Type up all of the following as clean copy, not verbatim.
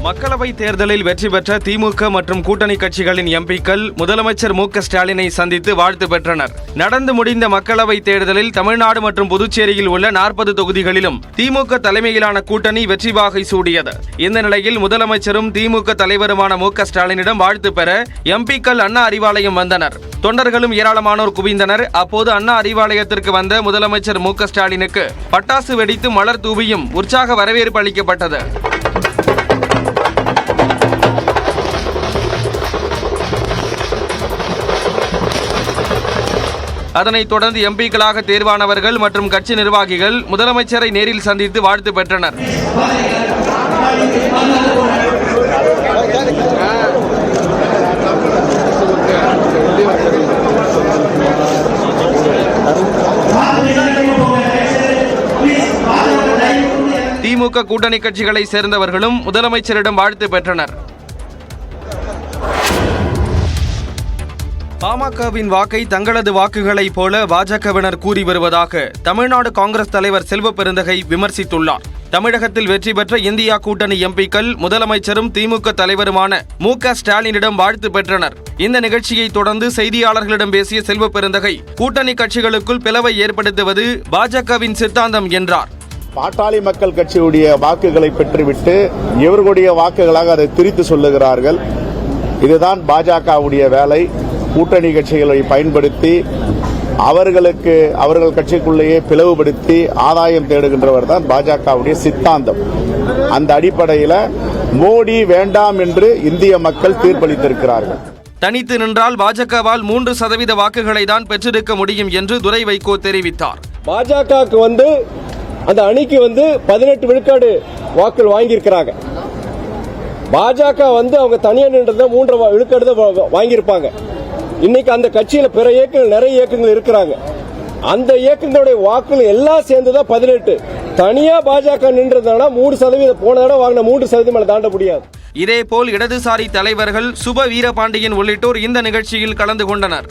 மக்களவை தேர்தலில் வெற்றி பெற்ற திமுக மற்றும் கூட்டணி கட்சிகளின் எம்பிக்கள் முதலமைச்சர் மு.க.ஸ்டாலினை சந்தித்து வாழ்த்து பெற்றனர். நடந்து முடிந்த மக்களவை தேர்தலில் தமிழ்நாடு மற்றும் புதுச்சேரியில் உள்ள 40 தொகுதிகளிலும் திமுக தலைமையிலான கூட்டணி வெற்றி வாகை சூடியது. இந்த நிலையில் முதலமைச்சரும் திமுக தலைவருமான மு.க.ஸ்டாலினிடம் வாழ்த்து பெற எம்பிக்கள் அண்ணா அறிவாலயம் வந்தனர். தொண்டர்களும் ஏராளமானோர் குவிந்தனர். அப்போது அண்ணா அறிவாலயத்திற்கு வந்த முதலமைச்சர் மு.க.ஸ்டாலினுக்கு பட்டாசு வெடித்து மலர் தூவியும் உற்சாக வரவேற்பு அளிக்கப்பட்டது. அதனைத் தொடர்ந்து எம்பிக்களாக தேர்வானவர்கள் மற்றும் கட்சி நிர்வாகிகள் முதலமைச்சரை நேரில் சந்தித்து வாழ்த்து பெற்றனர். திமுக கூட்டணி கட்சிகளை சேர்ந்தவர்களும் முதலமைச்சரிடம் வாழ்த்து பெற்றனர். பாமகவின் வாக்கை தங்களது வாக்குகளைப் போல பாஜகவினர் கூறி வருவதாக தமிழ்நாடு காங்கிரஸ் தலைவர் செல்வ பெருந்தகை விமர்சித்துள்ளார். தமிழகத்தில் வெற்றி பெற்ற இந்தியா கூட்டணி எம்பிக்கள் முதலமைச்சரும் திமுக தலைவருமான மு.க.ஸ்டாலினிடம் வாழ்த்து பெற்றனர். இந்த நிகழ்ச்சியை தொடர்ந்து செய்தியாளர்களிடம் பேசிய செல்வ பெருந்தகை கூட்டணி கட்சிகளுக்குள் பிளவை ஏற்படுத்துவது பாஜகவின் சித்தாந்தம் என்றார். பாட்டாளி மக்கள் கட்சியுடைய வாக்குகளை பெற்றுவிட்டு இவர்களுடைய வாக்குகளாக அதை திரித்து சொல்லுகிறார்கள். இதுதான் பாஜகவுடைய வேலை. கூட்டணி கட்சிகளை பயன்படுத்தி அவர்கள் கட்சிக்குள்ளேயே பிளவுபடுத்தி ஆதாயம் தேடுகின்றவர் தான் பாஜகவுடைய சித்தாந்தம். அந்த அடிப்படையில் மோடி வேண்டாம் என்று இந்திய மக்கள் தீர்ப்பளித்திருக்கிறார்கள். தனித்து நின்றால் பாஜகவால் 3% வாக்குகளை தான் பெற்றிருக்க முடியும் என்று துரை வைகோ தெரிவித்தார். பாஜகவுக்கு அந்த அணிக்கு 18 விழுக்காடு வாக்குகள் வாங்கியிருக்கிறாங்க. பாஜக அவங்க தனியா நின்றத 3 விழுக்காடு தான் வாங்கியிருப்பாங்க. இன்னைக்கு அந்த கட்சியில பிற இயக்கங்கள் நிறைய இயக்கங்கள் இருக்கிறாங்க. அந்த இயக்கங்களுடைய வாக்குகள் எல்லாம் சேர்ந்துதான் 18. தனியா பாஜக நின்றதுனால 3% போன தடவை வாங்கின 3% மேல தாண்ட முடியாது. இதேபோல் இடதுசாரி தலைவர்கள் சுப வீரபாண்டியன் உள்ளிட்டோர் இந்த நிகழ்ச்சியில் கலந்து கொண்டனர்.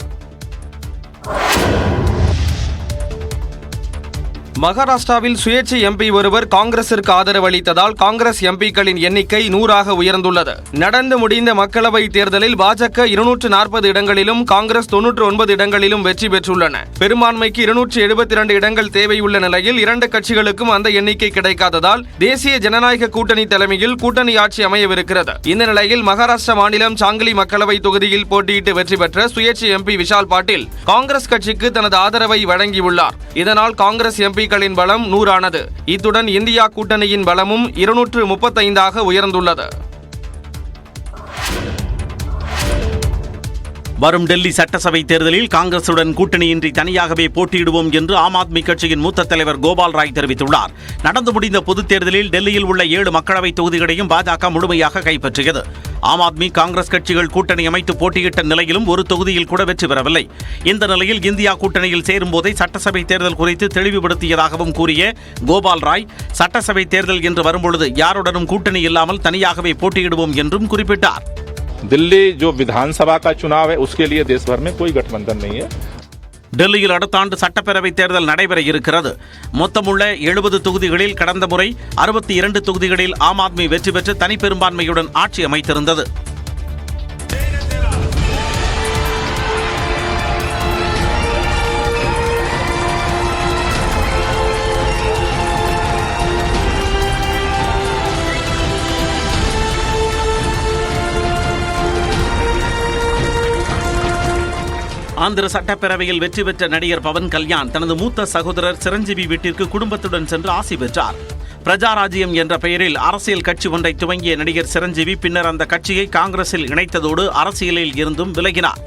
மகாராஷ்டிராவில் சுயேட்சை எம்பி ஒருவர் காங்கிரசிற்கு ஆதரவு அளித்ததால் காங்கிரஸ் எம்பிக்களின் எண்ணிக்கை 100ஆக உயர்ந்துள்ளது. நடந்து முடிந்த மக்களவை தேர்தலில் பாஜக 240 இடங்களிலும் காங்கிரஸ் 99 இடங்களிலும் வெற்றி பெற்றுள்ளன. பெரும்பான்மைக்கு 272 இடங்கள் தேவையுள்ள நிலையில் 2 கட்சிகளுக்கும் அந்த எண்ணிக்கை கிடைக்காததால் தேசிய ஜனநாயக கூட்டணி தலைமையில் கூட்டணி ஆட்சி அமையவிருக்கிறது. இந்த நிலையில் மகாராஷ்டிரா மாநிலம் சாங்கிலி மக்களவை தொகுதியில் போட்டியிட்டு வெற்றி பெற்ற சுயேட்சை எம்பி விஷால் பாட்டீல் காங்கிரஸ் கட்சிக்கு தனது ஆதரவை வழங்கியுள்ளார். இதனால் காங்கிரஸ் எம்பி பலம் 100 ஆனது. இத்துடன் இந்தியா கூட்டணியின் பலமும் 235ஆக உயர்ந்துள்ளது. வரும் டெல்லி சட்டசபை தேர்தலில் காங்கிரசுடன் கூட்டணியின்றி தனியாகவே போட்டியிடுவோம் என்று ஆம் ஆத்மி கட்சியின் மூத்த தலைவர் கோபால் ராய் தெரிவித்துள்ளார். நடந்து முடிந்த பொதுத் தேர்தலில் டெல்லியில் உள்ள 7 மக்களவை தொகுதிகளையும் பாஜக முழுமையாக கைப்பற்றியது. ஆம் ஆத்மி காங்கிரஸ் கட்சிகள் கூட்டணி அமைத்து போட்டியிட்ட நிலையிலும் ஒரு தொகுதியில் கூட வெற்றி பெறவில்லை. இந்த நிலையில் இந்தியா கூட்டணியில் சேரும் போதே சட்டசபை தேர்தல் குறித்து தெளிவுபடுத்தியதாகவும் கூறிய கோபால் ராய், சட்டசபை தேர்தல் என்று வரும்பொழுது யாருடனும் கூட்டணி இல்லாமல் தனியாகவே போட்டியிடுவோம் என்றும் குறிப்பிட்டார். दिल्ली जो विधानसभा का चुनाव है उसके लिए देश भर में कोई गठबंधन नहीं है. டெல்லியில் அடுத்த ஆண்டு சட்டப்பேரவை தேர்தல் நடைபெற இருக்கிறது. மொத்தமுள்ள 70 தொகுதிகளில் கடந்த முறை 62 தொகுதிகளில் ஆம் ஆத்மி வெற்றி பெற்று தனிப்பெரும்பான்மையுடன் ஆட்சி அமைத்திருந்தது. ஆந்திர சட்டப்பேரவையில் வெற்றி பெற்ற நடிகர் பவன் கல்யாண் தனது மூத்த சகோதரர் சிரஞ்சீவி வீட்டிற்கு குடும்பத்துடன் சென்று ஆசி பெற்றார். பிரஜாராஜ்யம் என்ற பெயரில் அரசியல் கட்சி ஒன்றை துவங்கிய நடிகர் சிரஞ்சீவி பின்னர் அந்த கட்சியை காங்கிரஸில் இணைத்ததோடு அரசியலில் இருந்தும் விலகினார்.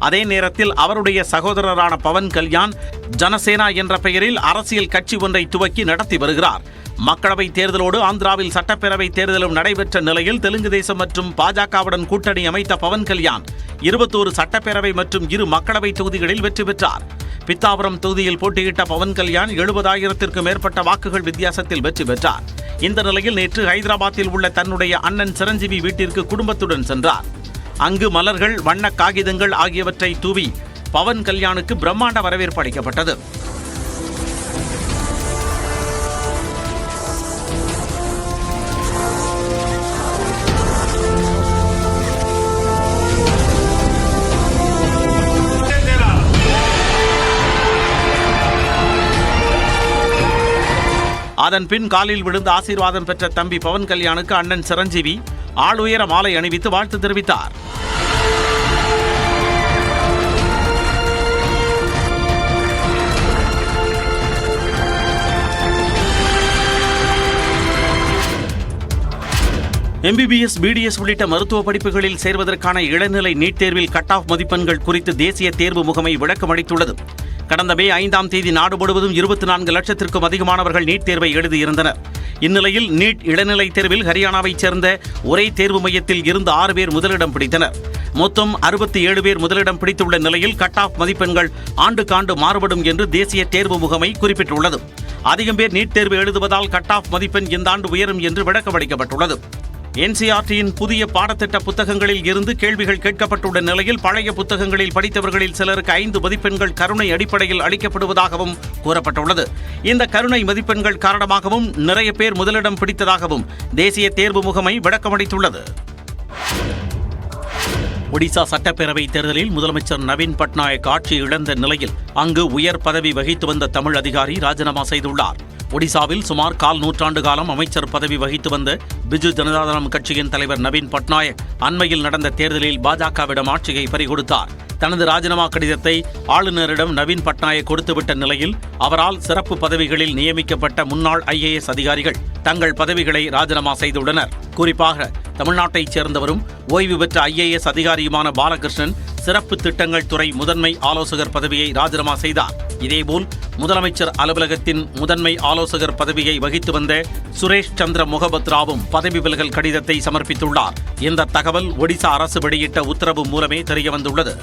அதே நேரத்தில் அவருடைய சகோதரரான பவன் கல்யாண் ஜனசேனா என்ற பெயரில் அரசியல் கட்சி ஒன்றை துவக்கி நடத்தி வருகிறார். மக்களவை தேர்தலோடு ஆந்திராவில் சட்டப்பேரவை தேர்தலும் நடைபெற்ற நிலையில் தெலுங்கு தேசம் மற்றும் பாஜகவுடன் கூட்டணி அமைத்த பவன் கல்யாண் 21 சட்டப்பேரவை மற்றும் 2 மக்களவை தொகுதிகளில் வெற்றி பெற்றார். பித்தாபுரம் தொகுதியில் போட்டியிட்ட பவன் கல்யாண் 70,000க்கும் மேற்பட்ட வாக்குகள் வித்தியாசத்தில் வெற்றி பெற்றார். இந்த நிலையில் நேற்று ஹைதராபாத்தில் உள்ள தன்னுடைய அண்ணன் சிரஞ்சீவி வீட்டிற்கு குடும்பத்துடன் சென்றார். அங்கு மலர்கள், வண்ண காகிதங்கள் ஆகியவற்றை தூவி பவன் கல்யாணுக்கு பிரம்மாண்ட வரவேற்பு அளிக்கப்பட்டது. அதன் பின் காலில் விழுந்து ஆசீர்வாதம் பெற்ற தம்பி பவன் கல்யாணுக்கு அண்ணன் சிரஞ்சீவி ஆளுயர மாலை அணிவித்து வாழ்த்து தெரிவித்தார். MBBS, BDS உள்ளிட்ட மருத்துவ படிப்புகளில் சேர்வதற்கான இளநிலை நீட் தேர்வில் கட் ஆஃப் மதிப்பெண்கள் குறித்து தேசிய தேர்வு முகமை விளக்கம் அளித்துள்ளது. கடந்த மே 5ஆம் தேதி நாடு முழுவதும் 24 லட்சத்திற்கும் அதிகமானவர்கள் நீட் தேர்வை எழுதியிருந்தனர். இந்நிலையில் நீட் இளநிலை தேர்வில் ஹரியானாவைச் சேர்ந்த ஒரே தேர்வு மையத்தில் இருந்து 6 பேர் முதலிடம் பிடித்தனர். மொத்தம் 67 பேர் முதலிடம் பிடித்துள்ள நிலையில் கட் ஆஃப் மதிப்பெண்கள் ஆண்டுக்காண்டு மாறுபடும் என்று தேசிய தேர்வு முகமை குறிப்பிட்டுள்ளது. அதிகம் பேர் நீட் தேர்வு எழுதுவதால் கட் ஆஃப் மதிப்பெண் இந்த ஆண்டு உயரும் என்று விளக்கம் அளிக்கப்பட்டுள்ளது. NCERTயின் புதிய பாடத்திட்ட புத்தகங்களில் இருந்து கேள்விகள் கேட்கப்பட்டுள்ள நிலையில் பழைய புத்தகங்களில் படித்தவர்களில் சிலருக்கு 5 மதிப்பெண்கள் கருணை அடிப்படையில் அளிக்கப்படுவதாகவும் கூறப்பட்டுள்ளது. இந்த கருணை மதிப்பெண்கள் காரணமாகவும் நிறைய பேர் முதலிடம் பிடித்ததாகவும் தேசிய தேர்வு முகமை விளக்கமளித்துள்ளது. ஒடிசா சட்டப்பேரவை தேர்தலில் முதலமைச்சர் நவீன் பட்நாயக் ஆட்சி இழந்த நிலையில் அங்கு உயர் பதவி வகித்து வந்த தமிழ் அதிகாரி ராஜினாமா செய்துள்ளார். ஒடிசாவில் சுமார் 1/4 நூற்றாண்டு காலம் அமைச்சர் பதவி வகித்து வந்த பிஜு ஜனதாதளம் கட்சியின் தலைவர் நவீன் பட்நாயக் அண்மையில் நடந்த தேர்தலில் பாஜகவிடம் ஆட்சியை பறிகொடுத்தார். தனது ராஜினாமா கடிதத்தை ஆளுநரிடம் நவீன் பட்நாயக் கொடுத்துவிட்ட நிலையில் அவரால் சிறப்பு பதவிகளில் நியமிக்கப்பட்ட முன்னாள் IAS அதிகாரிகள் தங்கள் பதவிகளை ராஜினாமா செய்துள்ளனர். குறிப்பாக தமிழ்நாட்டைச் சேர்ந்தவரும் ஓய்வு பெற்ற IAS அதிகாரியுமான பாலகிருஷ்ணன் சிறப்பு திட்டங்கள் துறை முதன்மை ஆலோசகர் பதவியை ராஜினாமா செய்தார். இதேபோல் முதலமைச்சர் அலுவலகத்தின் முதன்மை ஆலோசகர் பதவியை வகித்து வந்த சுரேஷ் சந்திர முகபத்ராவும் பதவி விலகல் கடிதத்தை சமர்ப்பித்துள்ளார். இந்த தகவல் ஒடிசா அரசு வெளியிட்ட உத்தரவு மூலமே தெரியவந்துள்ளது.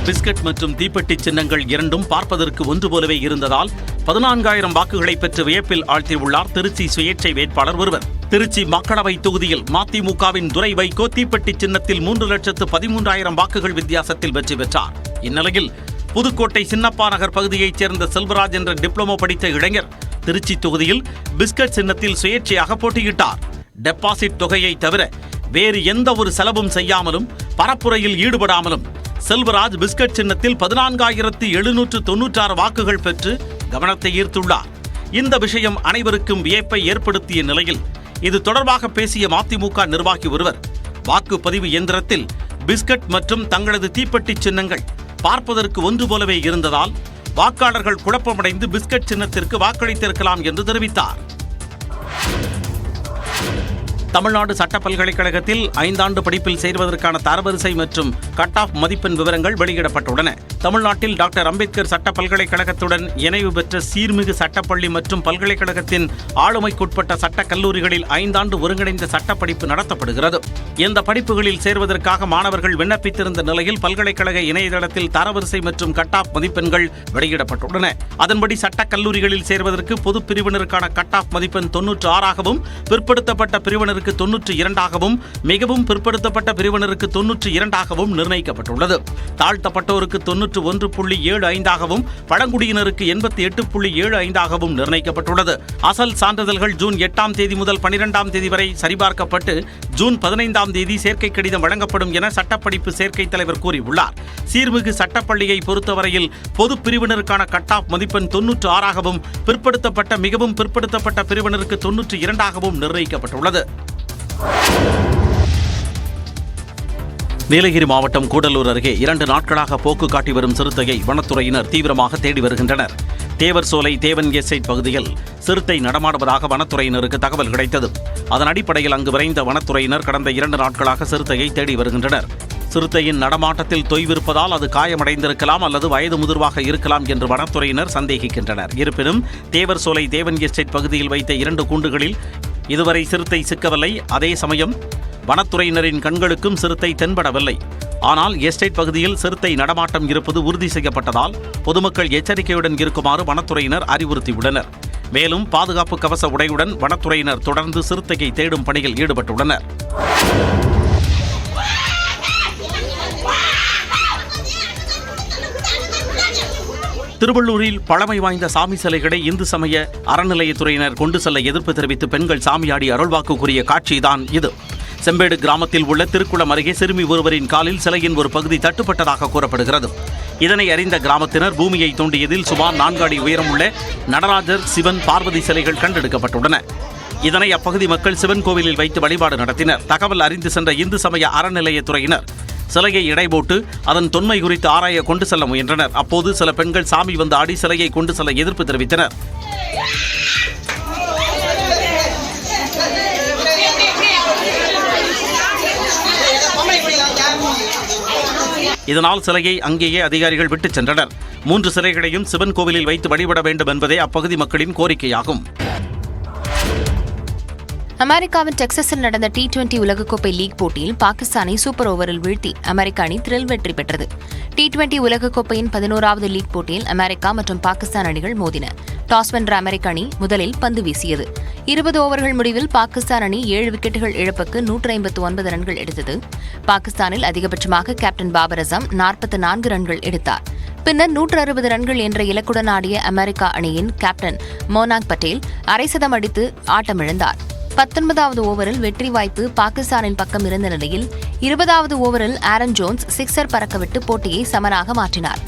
பிஸ்கட் மற்றும் தீப்பெட்டி சின்னங்கள் இரண்டும் பார்ப்பதற்கு ஒன்று போலவே இருந்ததால் 14,000 வாக்குகளை பெற்று வியப்பில் ஆழ்த்தியுள்ளார் திருச்சி சுயேட்சை வேட்பாளர் ஒருவர். திருச்சி மக்களவை தொகுதியில் மதிமுகவின் துரை வைகோ தீப்பெட்டி சின்னத்தில் 3,13,000 வாக்குகள் வித்தியாசத்தில் வெற்றி பெற்றார். இந்நிலையில் புதுக்கோட்டை சின்னப்பா நகர் பகுதியைச் சேர்ந்த செல்வராஜ் என்ற டிப்ளமோ படித்த இளைஞர் திருச்சி தொகுதியில் பிஸ்கட் சின்னத்தில் சுயேட்சையாக போட்டியிட்டார். டெபாசிட் தொகையை தவிர வேறு எந்த ஒரு செலவும் செய்யாமலும் பரப்புரையில் ஈடுபடாமலும் செல்வராஜ் பிஸ்கட் சின்னத்தில் 14,796 வாக்குகள் பெற்று கவனத்தை ஈர்த்துள்ளார். இந்த விஷயம் அனைவருக்கும் வியப்பை ஏற்படுத்திய நிலையில் இது தொடர்பாக பேசிய மதிமுக நிர்வாகி ஒருவர் வாக்குப்பதிவு இயந்திரத்தில் பிஸ்கட் மற்றும் தங்களது தீப்பெட்டி சின்னங்கள் பார்ப்பதற்கு ஒன்று போலவே இருந்ததால் வாக்காளர்கள் குழப்பமடைந்து பிஸ்கட் சின்னத்திற்கு வாக்களித்திருக்கலாம் என்று தெரிவித்தார். தமிழ்நாடு சட்ட பல்கலைக்கழகத்தில் 5 ஆண்டு படிப்பில் சேர்வதற்கான தரவரிசை மற்றும் கட் ஆஃப் மதிப்பெண் விவரங்கள் வெளியிடப்பட்டுள்ளன. தமிழ்நாட்டில் டாக்டர் அம்பேத்கர் சட்ட பல்கலைக்கழகத்துடன் இணைவு பெற்ற சீர்மிகு சட்டப்பள்ளி மற்றும் பல்கலைக்கழகத்தின் ஆளுமைக்குட்பட்ட சட்டக் கல்லூரிகளில் 5 ஆண்டு ஒருங்கிணைந்த சட்டப்படிப்பு நடத்தப்படுகிறது. இந்த படிப்புகளில் சேர்வதற்காக மாணவர்கள் விண்ணப்பித்திருந்த நிலையில் பல்கலைக்கழக இணையதளத்தில் தரவரிசை மற்றும் கட் ஆஃப் மதிப்பெண்கள் வெளியிடப்பட்டுள்ளன. அதன்படி சட்டக் கல்லூரிகளில் சேர்வதற்கு பொது பிரிவினருக்கான கட் ஆஃப் மதிப்பெண் 96ஆகவும் பிற்படுத்தப்பட்ட பிரிவினருக்கு 92ஆகவும் மிகவும் பிற்படுத்தப்பட்ட பிரிவினருக்கு 92ஆகவும் நிர்ணயிக்கப்பட்டுள்ளது. தாழ்த்தப்பட்டோருக்கு 91.75ஆகவும் பழங்குடியினருக்கு 88.75ஆகவும் நிர்ணயிக்கப்பட்டுள்ளது. அசல் சான்றிதழ்கள் ஜூன் 8ஆம் தேதி முதல் 12ஆம் தேதி வரை சரிபார்க்கப்பட்டு ஜூன் 15ஆம் தேதி சேர்க்கை கடிதம் வழங்கப்படும் என சட்டப்படிப்பு சேர்க்கை தலைவர் கூறியுள்ளார். சீர்மிகு சட்டப்பள்ளியை பொறுத்தவரையில் பொது பிரிவினருக்கான கட் ஆஃப் மதிப்பெண் 96ஆகவும் பிற்படுத்தப்பட்ட மிகவும் பிற்படுத்தப்பட்ட பிரிவினருக்கு 92ஆகவும் நிர்ணயிக்கப்பட்டுள்ளது. நீலகிரி மாவட்டம் கூடலூர் அருகே 2 நாட்களாக போக்கு காட்டி வரும் சிறுத்தையை வனத்துறையினர் தீவிரமாக தேடி வருகின்றனர். தேவர் சோலை தேவன் எஸ்டேட் பகுதியில் சிறுத்தை நடமாடுவதாக வனத்துறையினருக்கு தகவல் கிடைத்தது. அதன் அடிப்படையில் அங்கு விரைந்த வனத்துறையினர் கடந்த 2 நாட்களாக சிறுத்தையை தேடி வருகின்றனர். சிறுத்தையின் நடமாட்டத்தில் தொய்விருப்பதால் அது காயமடைந்திருக்கலாம் அல்லது வயது முதிர்வாக இருக்கலாம் என்று வனத்துறையினர் சந்தேகிக்கின்றனர். இருப்பினும் தேவர் சோலை தேவன் எஸ்டேட் பகுதியில் வைத்த 2 கூண்டுகளில் இதுவரை சிறுத்தை சிக்கவில்லை. அதே சமயம் வனத்துறையினரின் கண்களுக்கும் சிறுத்தை தென்படவில்லை. ஆனால் எஸ்டேட் பகுதியில் சிறுத்தை நடமாட்டம் இருப்பது உறுதி செய்யப்பட்டதால் பொதுமக்கள் எச்சரிக்கையுடன் இருக்குமாறு வனத்துறையினர் அறிவுறுத்தியுள்ளனர். மேலும் பாதுகாப்பு கவச உடையுடன் வனத்துறையினர் தொடர்ந்து சிறுத்தையை தேடும் பணியில் ஈடுபட்டுள்ளனர். திருவள்ளூரில் பழமை வாய்ந்த சாமி சிலைகளை இந்து சமய அறநிலையத்துறையினர் கொண்டு செல்ல எதிர்ப்பு தெரிவித்து பெண்கள் சாமியாடி அருள்வாக்கு கூறிய காட்சிதான் இது. செம்பேடு கிராமத்தில் உள்ள திருக்குளம் அருகே சிறுமி ஒருவரின் காலில் சிலையின் ஒரு பகுதி தட்டுப்பட்டதாக கூறப்படுகிறது. இதனை அறிந்த கிராமத்தினர் பூமியை தோண்டியதில் சுமார் 4 அடி உயரமுள்ள நடராஜர், சிவன், பார்வதி சிலைகள் கண்டெடுக்கப்பட்டுள்ளன. இதனை அப்பகுதி மக்கள் சிவன் கோவிலில் வைத்து வழிபாடு நடத்தினர். தகவல் அறிந்து சென்ற இந்து சமய அறநிலையத்துறையினர் சிலையை எடை போட்டு அதன் தொன்மை குறித்து ஆராய கொண்டு செல்ல முயன்றனர். அப்போது சில பெண்கள் சாமி வந்து ஆடி சிலையை கொண்டு செல்ல எதிர்ப்பு தெரிவித்தனர். இதனால் சிலையை அங்கேயே அதிகாரிகள் விட்டுச் சென்றனர். 3 சிலைகளையும் சிவன் கோவிலில் வைத்து வழிபட வேண்டும் என்பதே அப்பகுதி மக்களின் கோரிக்கையாகும். அமெரிக்காவின் டெக்சாஸில் நடந்த T20 உலகக்கோப்பை லீக் போட்டியில் பாகிஸ்தானை சூப்பர் ஓவரில் வீழ்த்தி அமெரிக்க அணி த்ரில் வெற்றி பெற்றது. T20 உலகக்கோப்பையின் 11வது லீக் போட்டியில் அமெரிக்கா மற்றும் பாகிஸ்தான் அணிகள் மோதின. டாஸ் வென்ற அமெரிக்க அணி முதலில் பந்து வீசியது. 20 ஓவர்கள் முடிவில் பாகிஸ்தான் அணி 7 விக்கெட்டுகள் இழப்புக்கு 159 ரன்கள் எடுத்தது. பாகிஸ்தானில் அதிகபட்சமாக கேப்டன் பாபர் அசம் 44 ரன்கள் எடுத்தார். பின்னர் 160 ரன்கள் என்ற இலக்குடன் ஆடிய அமெரிக்கா அணியின் கேப்டன் மோனாக் பட்டேல் அரை சதம் அடித்து ஆட்டமிழந்தார். 19வது ஓவரில் வெற்றி வாய்ப்பு பாகிஸ்தானின் பக்கம் இருந்த நிலையில் 20வது ஓவரில் ஆரன் ஜோன்ஸ் சிக்ஸர் பறக்கவிட்டு போட்டியை சமனாக மாற்றினார்.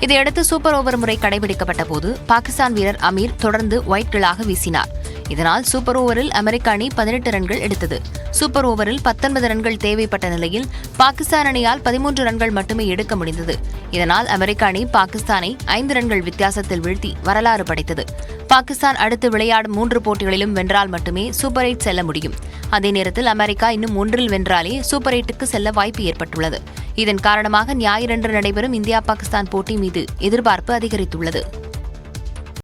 இதையடுத்து சூப்பர் ஓவர் முறை கடைபிடிக்கப்பட்ட போது பாகிஸ்தான் வீரர் அமீர் தொடர்ந்து ஒயிட்களாக வீசினார். இதனால் சூப்பர் ஓவரில் அமெரிக்க அணி 18 ரன்கள் எடுத்தது. சூப்பர் ஓவரில் 19 ரன்கள் தேவைப்பட்ட நிலையில் பாகிஸ்தான் அணியால் 13 ரன்கள் மட்டுமே எடுக்க முடிந்தது. இதனால் அமெரிக்க அணி பாகிஸ்தானை 5 ரன்கள் வித்தியாசத்தில் வீழ்த்தி வரலாறு படைத்தது. பாகிஸ்தான் அடுத்து விளையாடும் 3 போட்டிகளிலும் வென்றால் மட்டுமே சூப்பர் 8 செல்ல முடியும். அதே நேரத்தில் அமெரிக்கா இன்னும் 1 வென்றாலே சூப்பர் 8க்கு செல்ல வாய்ப்பு ஏற்பட்டுள்ளது. இதன் காரணமாக ஞாயிறன்று நடைபெறும் இந்தியா பாகிஸ்தான் போட்டி மீது எதிர்பார்ப்பு அதிகரித்துள்ளது.